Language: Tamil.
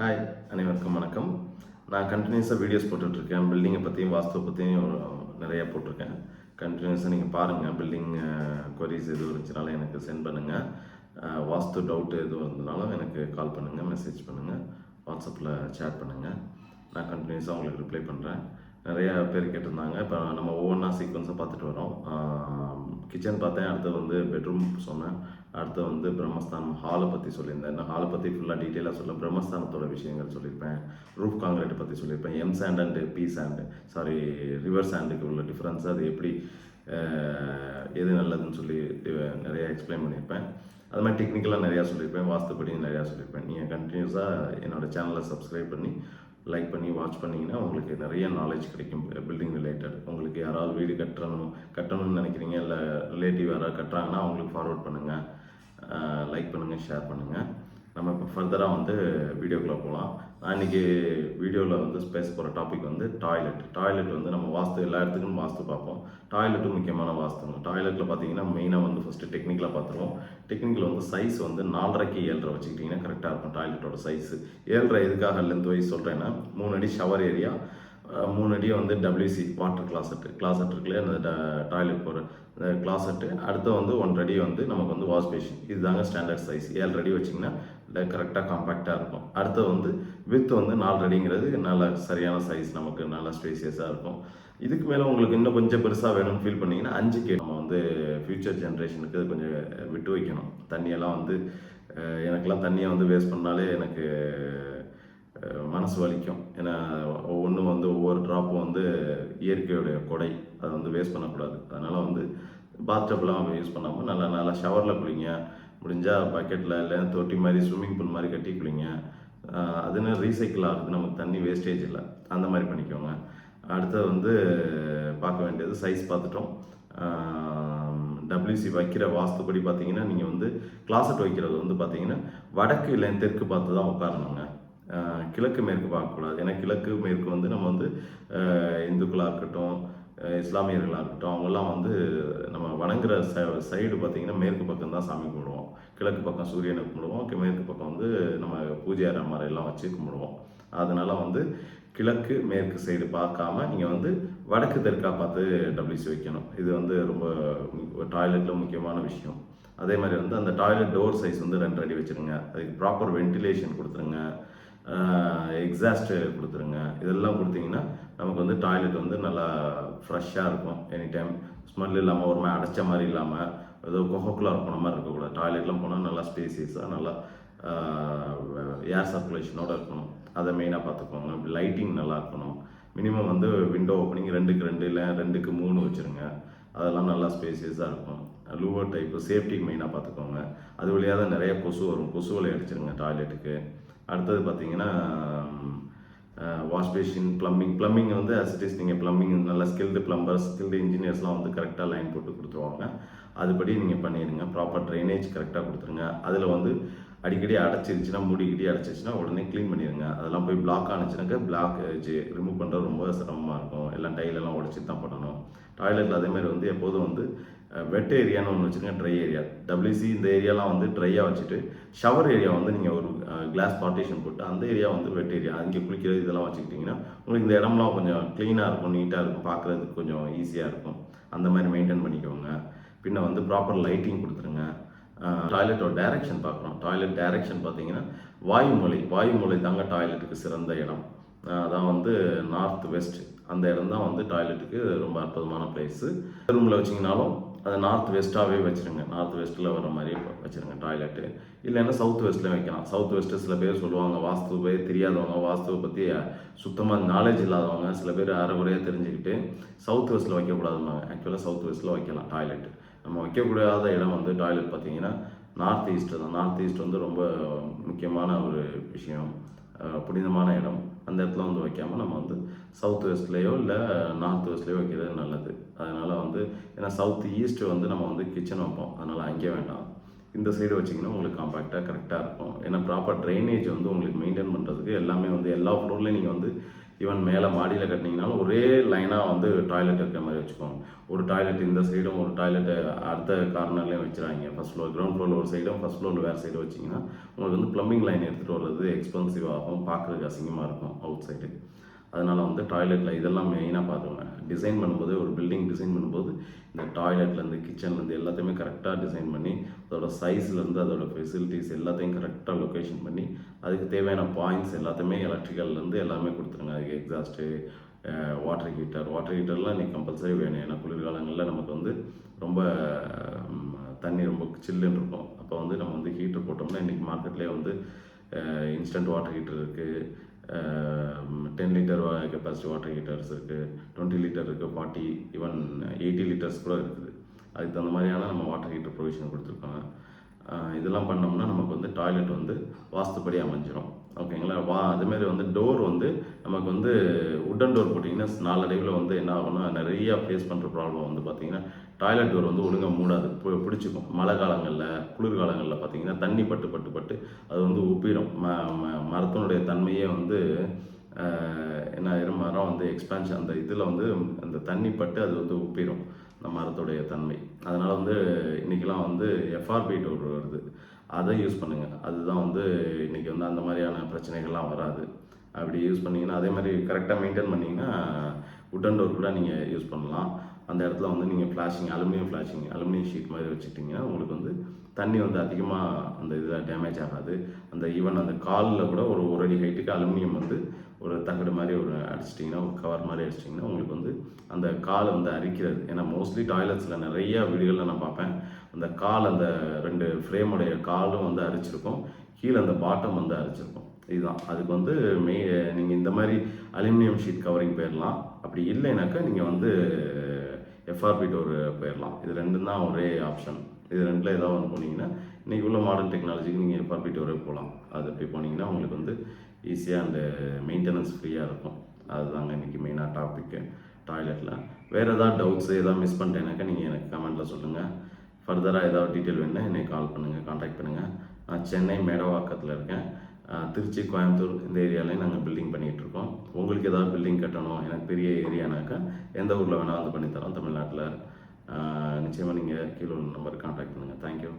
ஹாய், அனைவருக்கும் வணக்கம். நான் கண்டினியூஸாக வீடியோஸ் போட்டுட்ருக்கேன். பில்டிங்கை பற்றியும் வாஸ்துவை பற்றியும் நிறையா போட்டிருக்கேன். கண்டினியூஸாக நீங்கள் பாருங்கள். பில்டிங் கொரீஸ் எதுவும் இருந்துச்சுனாலும் எனக்கு சென்ட் பண்ணுங்கள். வாஸ்து டவுட்டு எதுவும் இருந்தனாலும் எனக்கு கால் பண்ணுங்கள், மெசேஜ் பண்ணுங்கள், வாட்ஸ்அப்பில் சேட் பண்ணுங்கள். நான் கண்டினியூஸாக உங்களுக்கு ரிப்ளை பண்ணுறேன். நிறையா பேர் கேட்டிருந்தாங்க. இப்போ நம்ம ஒவ்வொன்றா சீக்வன்ஸாக பார்த்துட்டு வரோம். கிச்சன் பார்த்தேன், அடுத்து பெட்ரூம் சொன்னேன், அடுத்து பிரம்மஸ்தானம் ஹாலை பற்றி சொல்லியிருந்தேன். நான் ஹாலை பற்றி ஃபுல்லாக டீட்டெயிலாக சொல்ல பிரம்மஸ்தானத்தோட விஷயங்கள் சொல்லியிருப்பேன். ரூஃப் காங்கிரீட்டை பற்றி சொல்லியிருப்பேன். M sand and P sand river சாண்டுக்கு உள்ள டிஃப்ரென்ஸ், அது எப்படி எது நல்லதுன்னு சொல்லி நிறையா எக்ஸ்பிளைன் பண்ணியிருப்பேன். அது மாதிரி டெக்னிக்கலாக நிறையா சொல்லியிருப்பேன், வாஸ்துப்படியும் நிறையா சொல்லியிருப்பேன். நீங்கள் கண்டினியூஸாக என்னோடய சேனலை சப்ஸ்கிரைப் பண்ணி லைக் பண்ணி வாட்ச் பண்ணிங்கன்னா உங்களுக்கு நிறைய நாலேஜ் கிடைக்கும் பில்டிங் ரிலேட்டட். உங்களுக்கு யாராவது வீடு கட்டணும்னு நினைக்கிறீங்க, இல்லை ரிலேட்டிவ் யாராவது கட்டுறாங்கன்னா அவங்களுக்கு ஃபார்வர்ட் பண்ணுங்கள், லைக் பண்ணுங்கள், ஷேர் பண்ணுங்கள். நம்ம இப்போ ஃபர்தராக வீடியோக்குள்ளே போகலாம். நான் இன்றைக்கி வீடியோவில் பேச போகிற டாபிக் டாய்லெட் நம்ம வாஸ்து எல்லா இடத்துக்கும் வாஸ்து பார்ப்போம். டாய்லெட்டும் முக்கியமான வாஸ்துங்க. டாய்லெட்டில் பார்த்தீங்கன்னா மெயினாக ஃபஸ்ட்டு டெக்னிக்கலாக பார்த்துருவோம். டெக்னிக்கல் சைஸ் 4.5க்கு 7.5 வச்சுக்கிட்டிங்கன்னா கரெக்டாக இருக்கும். டாய்லெட்டோட சைஸு 7.5 எதுக்காக லென்த் வைஸ் சொல்கிறேன்னா, 3 அடி ஷவர் ஏரியா, 3 அடி WC வாட்டர் கிளாசெட் இருக்குல்லையே, அந்த டாய்லெட் போகிற அந்த கிளாசெட்டு, அடுத்து 1.5 அடி நமக்கு வாஷ் பேஷன். இதுதாங்க ஸ்டாண்டர்ட் சைஸ். 7.5 அடி வச்சிங்கன்னா கரெக்டாக காம்பேக்டாக இருக்கும். அடுத்து வித் 4 அடிங்கிறது நல்ல சரியான சைஸ், நமக்கு நல்ல ஸ்பேசியஸாக இருக்கும். இதுக்கு மேலே உங்களுக்கு இன்னும் கொஞ்சம் பெருசாக வேணும்னு ஃபீல் பண்ணிங்கன்னா 5K நம்ம ஃப்யூச்சர் ஜென்ரேஷனுக்கு கொஞ்சம் விட்டு வைக்கணும். தண்ணியெல்லாம் எனக்கெல்லாம் தண்ணியை வேஸ்ட் பண்ணாலே எனக்கு மனசு வலிக்கும். ஏன்னா ஒவ்வொன்றும் ஒவ்வொரு ட்ராப்பும் இயற்கையோடைய கொடை, அதை வேஸ்ட் பண்ணக்கூடாது. அதனால் பாத்டப்லாம் யூஸ் பண்ணாமல் நல்லா ஷவரில் குளிங்க. முடிஞ்சால் பக்கெட்டில் இல்லை தொட்டி மாதிரி ஸ்விம்மிங் பூல் மாதிரி கட்டி குளிங்க. அதுன்னு ரீசைக்கிள் ஆகுது, நமக்கு தண்ணி வேஸ்டேஜ் இல்லை. அந்த மாதிரி பண்ணிக்கோங்க. அடுத்து பார்க்க வேண்டியது சைஸ் பார்த்துட்டோம். WC வைக்கிற வாஸ்துப்படி பார்த்தீங்கன்னா, நீங்கள் கிளாசெட் வைக்கிறது பார்த்தீங்கன்னா வடக்கு இல்லை தெற்கு பார்த்து தான் உட்காரணுங்க. கிழக்கு மேற்கு பார்க்கக்கூடாது. ஏன்னா கிழக்கு மேற்கு நம்ம இந்துக்களாக இருக்கட்டும், இஸ்லாமியர்களாக இருக்கட்டும், அவங்கெல்லாம் நம்ம வணங்குற சைடு பார்த்திங்கன்னா மேற்கு பக்கம் தான் சாமி கும்பிடுவோம். கிழக்கு பக்கம் சூரியனை கும்பிடுவோம், மேற்கு பக்கம் நம்ம பூஜை அறை மறையெல்லாம் வச்சு கும்பிடுவோம். அதனால் கிழக்கு மேற்கு சைடு பார்க்காம நீங்கள் வடக்கு தெற்காக பார்த்து WC வைக்கணும். இது ரொம்ப டாய்லெட்டில் முக்கியமான விஷயம். அதே மாதிரி அந்த டாய்லெட் டோர் சைஸ் 2 அடி வச்சுருங்க. அதுக்கு ப்ராப்பர் வென்டிலேஷன் கொடுத்துருங்க, எக்ஸாஸ்ட் கொடுத்துருங்க. இதெல்லாம் கொடுத்தீங்கன்னா நமக்கு டாய்லெட் நல்லா ஃப்ரெஷ்ஷாக இருக்கும். எனி டைம் ஸ்மெல் இல்லாமல், ஒரு மாதிரி அடைச்ச மாதிரி இல்லாமல், ஏதோ கொஹோக்குள்ளே போன மாதிரி இருக்கக்கூடாது. டாய்லெட்லாம் போனால் நல்லா ஸ்பேசியஸாக, நல்லா ஏர் சர்க்குலேஷனோடு இருக்கணும். அதை மெயினாக பார்த்துக்கோங்க. லைட்டிங் நல்லா இருக்கணும். மினிமம் விண்டோ ஓப்பனிங் 2க்கு 2 இல்லை 2க்கு 3 வச்சுருங்க. அதெல்லாம் நல்லா ஸ்பேசியஸாக இருக்கும். லூவர் டைப்பு சேஃப்டிக்கு மெயினாக பார்த்துக்கோங்க. அது வழியாக தான் நிறைய கொசு வரும். கொசு வலை அடிச்சிருங்க டாய்லெட்டுக்கு. அடுத்தது பார்த்தீங்கன்னா wash basin, plumbing as it is. நீங்கள் ப்ளம்பிங் நல்ல ஸ்கில்டு பிளம்பர்ஸ், ஸ்கில்டு இன்ஜினியர்ஸ்லாம் கரெக்டாக லைன் போட்டு கொடுத்துருவாங்க. அதுபடி நீங்கள் பண்ணிடுங்க. ப்ராப்பர் ட்ரைனேஜ் கரெக்டாக கொடுத்துருங்க. அதில் அடிக்கடி அடைச்சிருச்சுன்னா, மூடிக்கிட்டே அடைச்சிருச்சுன்னா உடனே க்ளீன் பண்ணிடுங்க. அதெல்லாம் போய் பிளாக் ஆனிச்சுனாக்கா பிளாக்கேஜ் ரிமூவ் பண்ணுறது ரொம்ப சிரமமாக இருக்கும். எல்லாம் டைலெல்லாம் உடச்சி தான் பண்ணணும். டாய்லெட்டில் அதேமாதிரி எப்போதும் வெட் ஏரியான்னு ஒன்று வச்சுருங்க, ட்ரை ஏரியா. WC இந்த ஏரியாலாம் ட்ரையாக வச்சுட்டு, ஷவர் ஏரியா நீங்கள் ஒரு கிளாஸ் பார்ட்டிஷன் போட்டு அந்த ஏரியா வெட் ஏரியா, அங்கே குளிக்கிறது இதெல்லாம் வச்சுக்கிட்டிங்கன்னா உங்களுக்கு இந்த இடம்லாம் கொஞ்சம் க்ளீனாக இருக்கும், நீட்டாக இருக்கும், பார்க்குறதுக்கு கொஞ்சம் ஈஸியாக இருக்கும். அந்த மாதிரி மெயின்டைன் பண்ணிக்கோங்க. பின்ன ப்ராப்பர் லைட்டிங் கொடுத்துருங்க. டாய்லெட்டோட டைரக்ஷன் பார்க்குறோம். டாய்லெட் டைரக்ஷன் பார்த்தீங்கன்னா வாயுமூலை தாங்க டாய்லெட்டுக்கு சிறந்த இடம். அதான் நார்த் வெஸ்ட். அந்த இடம் தான் டாய்லெட்டுக்கு ரொம்ப அற்புதமான பிளேஸு. ரூமில் வச்சிங்கனாலும் அதை நார்த் வெஸ்ட்டாகவே வச்சுருங்க. நார்த் வெஸ்ட்டில் வர மாதிரி வச்சுருங்க டாய்லெட்டு. இல்லைன்னா சவுத் வெஸ்ட்டில் வைக்கலாம். சவுத் வெஸ்ட்டு சில பேர் சொல்லுவாங்க, வாஸ்துவே தெரியாதவங்க, வாஸ்துவை பற்றி சுத்தமாக நாலேஜ் இல்லாதவங்க சில பேர் அரைகுறையாக தெரிஞ்சுக்கிட்டு சவுத் வெஸ்ட்டில் வைக்கக்கூடாதுமாங்க. ஆக்சுவலாக சவுத் வெஸ்ட்டில் வைக்கலாம் டாய்லெட்டு. நம்ம வைக்கக்கூடாத இடம் டாய்லெட் பார்த்தீங்கன்னா நார்த் ஈஸ்ட்டு தான். நார்த் ஈஸ்ட் ரொம்ப முக்கியமான ஒரு விஷயம், புனிதமான இடம். அந்த இடத்துல வைக்காமல் நம்ம சவுத் வெஸ்ட்லேயோ இல்லை நார்த் வெஸ்ட்லேயோ வைக்கிறது நல்லது. அதனால் ஏன்னா சவுத் ஈஸ்ட் நம்ம கிச்சன் வைப்போம், அதனால் அங்கே வேண்டாம். இந்த சைடு வச்சிங்கன்னா உங்களுக்கு காம்பேக்டாக கரெக்டாக இருக்கும். ஏன்னா ப்ராப்பர் ட்ரைனேஜ் வந்து உங்களுக்கு மெயின்டைன் பண்ணுறதுக்கு எல்லாமே வந்து எல்லா ஃப்ளோர்லேயும் நீங்கள் வந்து ஈவன் மேலே மாடியில் கட்டினீங்கனாலும் ஒரே லைனாக வந்து டாய்லெட் இருக்கிற மாதிரி வச்சுக்கோங்க. ஒரு டாய்லெட் இந்த சைடும் ஒரு டாய்லெட் அடுத்த கார்னர்லேயும் வச்சுறாங்க. ஃபஸ்ட் ஃப்ளோர் கிரவுண்ட் ஃப்ளோரில் ஒரு சைடும் ஃபஸ்ட் ஃப்ளோரில் வேறு சைடு வச்சிங்கன்னா உங்களுக்கு வந்து ப்ளம்பிங் லைன் எடுத்துகிட்டு வர்றது எக்ஸ்பென்சிவ் ஆகும், பார்க்குறதுக்கு அசிங்கமாக இருக்கும் அவுட் சைடு. அதனால் வந்து டாய்லெட்டில் இதெல்லாம் மெயினாக பார்த்துக்கோங்க. டிசைன் பண்ணும்போது ஒரு பில்டிங் டிசைன் பண்ணும்போது இந்த டாய்லெட்லேருந்து கிச்சன்லேருந்து எல்லாத்தையுமே கரெக்டாக டிசைன் பண்ணி அதோட சைஸ்லேருந்து அதோட ஃபெசிலிட்டிஸ் எல்லாத்தையும் கரெக்டாக லொக்கேஷன் பண்ணி அதுக்கு தேவையான பாயிண்ட்ஸ் எல்லாத்தையுமே எலக்ட்ரிக்கல்லேருந்து எல்லாமே கொடுத்துருங்க. அதுக்கு எக்ஸாஸ்ட்டு, வாட்டர் ஹீட்டர்லாம் இன்றைக்கி கம்பல்சரி வேணும். ஏன்னா குளிர்காலங்களில் நமக்கு வந்து ரொம்ப தண்ணி ரொம்ப சில்லுன்னு இருக்கும். அப்போ வந்து நம்ம வந்து ஹீட்டர் போட்டோம்னா இன்றைக்கி மார்க்கெட்லேயே வந்து இன்ஸ்டன்ட் வாட்டர் ஹீட்டர் இருக்குது, 10 லிட்டர் கெப்பாசிட்டி வாட்டர் ஹீட்டர்ஸ் இருக்குது, 20 லிட்டர் இருக்குது, 40 ஈவன் 80 லிட்டர்ஸ் கூட இருக்குது. அதுக்கு தகுந்த மாதிரியான நம்ம வாட்டர் ஹீட்டர் ப்ரொவிஷன் கொடுத்துருக்கோங்க. இதெல்லாம் பண்ணோம்னா நமக்கு வந்து டாய்லெட் வந்து வாஸ்துப்படி அமைஞ்சிரும். ஓகேங்களா? அதுமாரி வந்து டோர் வந்து நமக்கு வந்து உட்டன் டோர் போட்டிங்கன்னா நாளடைவில் வந்து என்ன ஆகும்னா நிறையா ஃபேஸ் பண்ணுற ப்ராப்ளம் வந்து பார்த்திங்கன்னா டாய்லெட் டோர் வந்து ஒழுங்காக மூடாது, பிடிச்சிக்கும். மழை காலங்களில் குளிர்காலங்களில் பார்த்திங்கன்னா தண்ணி பட்டு அது வந்து உப்பிடும். மரத்தினுடைய தன்மையே வந்து என்ன ஆயிரும், மரம் வந்து எக்ஸ்பான்ஷன் அந்த இதில் வந்து அந்த தண்ணி பட்டு அது வந்து உப்பிடும் இந்த மரத்துடைய தன்மை. அதனால் வந்து இன்றைக்கெலாம் வந்து எஃப்ஆர்பி டோர் வருது, அதை யூஸ் பண்ணுங்கள். அதுதான் வந்து இன்றைக்கி வந்து அந்த மாதிரியான பிரச்சனைகள்லாம் வராது. அப்படி யூஸ் பண்ணிங்கன்னா அதே மாதிரி கரெக்டாக மெயின்டைன் பண்ணிங்கன்னா உட்டன் டோர் கூட நீங்கள் யூஸ் பண்ணலாம். அந்த இடத்துல வந்து நீங்கள் அலுமினியம் ஷீட் மாதிரி வச்சுட்டிங்கன்னா உங்களுக்கு வந்து தண்ணி வந்து அதிகமாக அந்த இதில் டேமேஜ் ஆகாது. அந்த ஈவன் அந்த காலில் கூட ஒரு அடி ஹைட்டுக்கு அலுமினியம் வந்து ஒரு தகடு மாதிரி ஒரு அடிச்சிட்டிங்கன்னா, ஒரு கவர் மாதிரி அடிச்சிட்டிங்கன்னா உங்களுக்கு வந்து அந்த கால் வந்து அரிக்கிறது. ஏன்னா மோஸ்ட்லி டாய்லெட்ஸில் நிறைய வீடுகளில் நான் பார்ப்பேன், அந்த கால் அந்த 2 ஃப்ரேமுடைய காலும் வந்து அரிச்சிருக்கும், கீழே அந்த பாட்டம் வந்து அரிச்சிருக்கும். இதுதான் அதுக்கு வந்து நீங்கள் இந்த மாதிரி அலுமினியம் ஷீட் கவரிங் போயிடலாம். அப்படி இல்லைனாக்கா நீங்கள் வந்து எஃப்ஆர்பி டோர் போயிடலாம். இது ரெண்டும் தான் ஒரே ஆப்ஷன். இது ரெண்டில் ஏதாவது ஒன்று போனீங்கன்னா இன்றைக்கி உள்ள மாடர்ன் டெக்னாலஜிக்கு நீங்கள் எஃப்ஆர்பி டோரே போகலாம். அது அப்படி போனீங்கன்னா உங்களுக்கு வந்து ஈஸியாக அந்த மெயின்டெனன்ஸ் ஃப்ரீயாக இருக்கும். அதுதாங்க இன்றைக்கி மெயினாக டாப்பிக்கு டாய்லெட்டில். வேறு ஏதாவது டவுட்ஸு எதாவது மிஸ் பண்ணிட்டேனாக்கா நீங்கள் எனக்கு கமெண்ட்டில் சொல்லுங்கள். ஃபர்தராக ஏதாவது டீட்டெயில் வேணுன்னா என்னை கால் பண்ணுங்கள், கான்டாக்ட் பண்ணுங்கள். நான் சென்னை மேடவாக்கத்தில் இருக்கேன். திருச்சி, கோயம்புத்தூர் இந்த ஏரியாலையும் நாங்கள் பில்டிங் பண்ணிகிட்ருக்கோம். உங்களுக்கு ஏதாவது பில்டிங் கட்டணும், எனக்கு பெரிய ஏரியானாக்கா எந்த ஊரில் வேணால் வந்து பண்ணித்தரோம் தமிழ்நாட்டில். நிச்சயமாக நீங்கள் கீழே உள்ள நம்பருக்கு கான்டாக்ட் பண்ணுங்கள். தேங்க்யூ.